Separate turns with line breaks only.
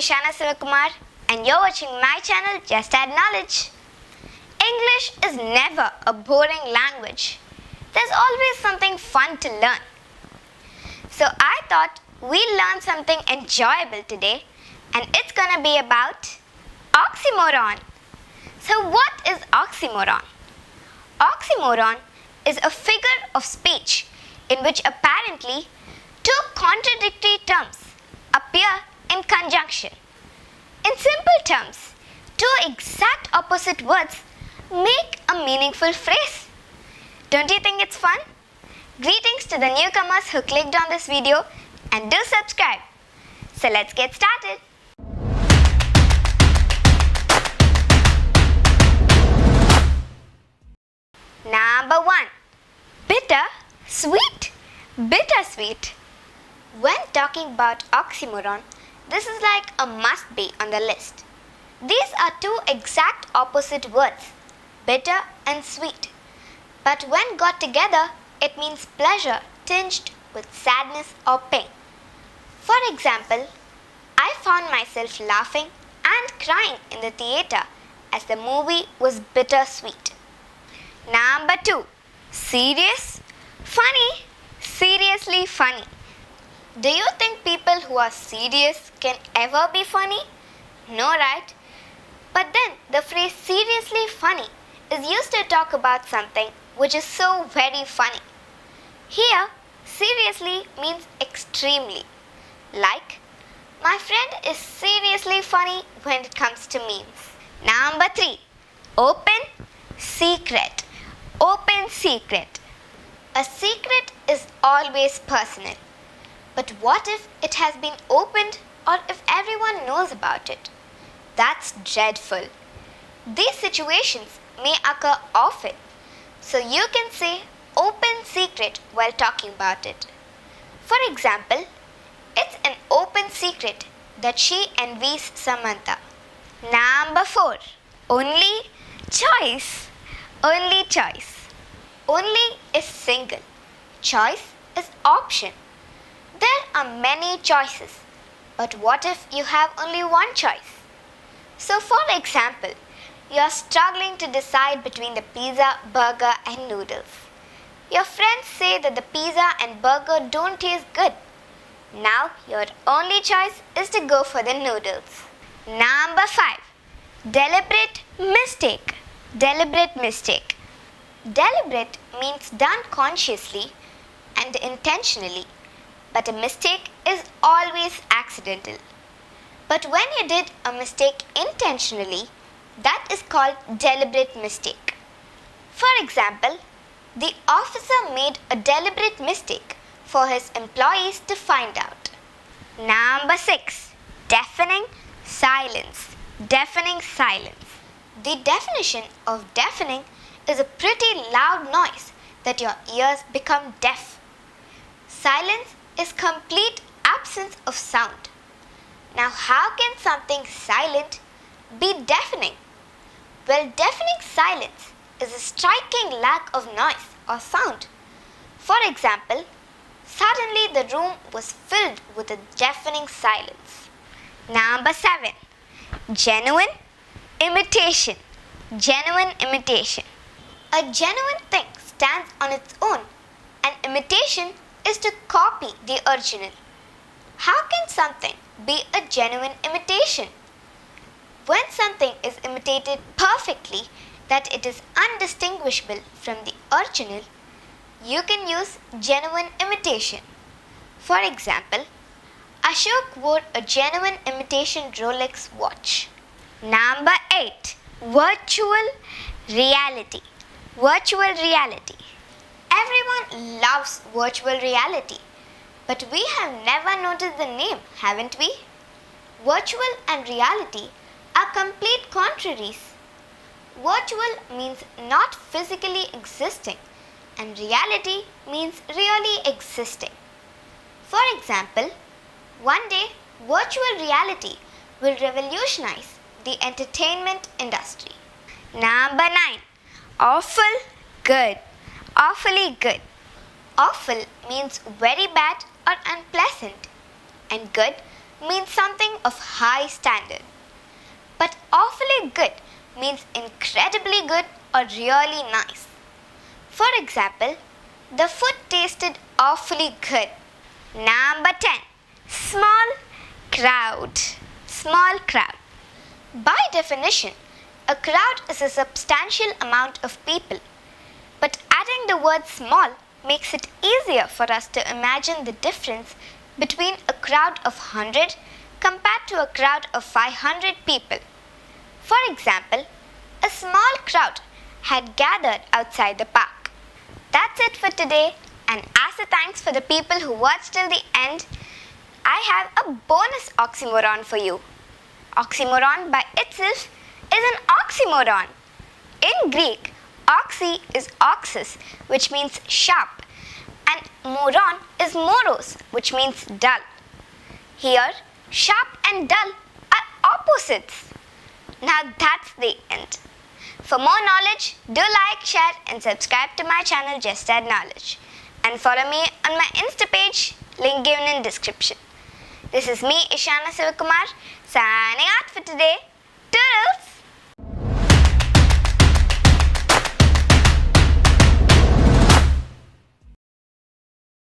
Ishana Sivakumar and you're watching my channel Just Add Knowledge. English is never a boring language. There's always something fun to learn. So I thought we'll learn something enjoyable today, and it's gonna be about oxymoron. So what is oxymoron? Oxymoron is a figure of speech in which apparently two contradictory terms appear in conjunction. In simple terms, two exact opposite words make a meaningful phrase. Don't you think it's fun? Greetings to the newcomers who clicked on this video, and do subscribe. So let's get started. Number 1. Bitter, sweet. Bittersweet. When talking about oxymoron, this is like a must-be on the list. These are two exact opposite words, bitter and sweet. But when got together, it means pleasure tinged with sadness or pain. For example, I found myself laughing and crying in the theater as the movie was bittersweet. Number 2. Serious, funny, seriously funny. Do you think people who are serious can ever be funny? No, right? But then the phrase seriously funny is used to talk about something which is so very funny. Here, seriously means extremely. Like, my friend is seriously funny when it comes to memes. Number 3. Open, secret. Open secret. A secret is always personal. But what if it has been opened or if everyone knows about it? That's dreadful. These situations may occur often, so you can say open secret while talking about it. For example, it's an open secret that she envies Samantha. Number 4. Only choice. Only choice. Only is single. Choice is option. There are many choices, but what if you have only one choice? So for example, you are struggling to decide between the pizza, burger and noodles. Your friends say that the pizza and burger don't taste good. Now your only choice is to go for the noodles. Number 5. Deliberate mistake. Deliberate mistake. Deliberate means done consciously and intentionally, but a mistake is always accidental. But when you did a mistake intentionally, that is called deliberate mistake. For example, the officer made a deliberate mistake for his employees to find out. Number 6. Deafening silence. Deafening silence. The definition of deafening is a pretty loud noise that your ears become deaf. Silence is complete absence of sound. Now how can something silent be deafening? Well, deafening silence is a striking lack of noise or sound. For example, suddenly the room was filled with a deafening silence. Number 7. Genuine imitation. Genuine imitation. A genuine thing stands on its own. An imitation is to copy the original. How can something be a genuine imitation? When something is imitated perfectly that it is undistinguishable from the original, you can use genuine imitation. For example, Ashok wore a genuine imitation Rolex watch. Number 8. Virtual reality. Virtual reality. Everyone loves virtual reality, but we have never noticed the name, haven't we? Virtual and reality are complete contraries. Virtual means not physically existing, and reality means really existing. For example, one day virtual reality will revolutionize the entertainment industry. Number 9. Awful good. Awfully good. Awful means very bad or unpleasant, and good means something of high standard. But awfully good means incredibly good or really nice. For example, the food tasted awfully good. Number 10. Small crowd. Small crowd. By definition, a crowd is a substantial amount of people. But adding the word small makes it easier for us to imagine the difference between a crowd of 100 compared to a crowd of 500 people. For example, a small crowd had gathered outside the park. That's it for today, and as a thanks for the people who watched till the end, I have a bonus oxymoron for you. Oxymoron by itself is an oxymoron. In Greek, oxy is oxus, which means sharp, and moron is moros, which means dull. Here, sharp and dull are opposites. Now that's the end. For more knowledge, do like, share and subscribe to my channel Just Add Knowledge. And follow me on my Insta page, link given in description. This is me, Ishana Sivakumar, signing out for today. Toodles!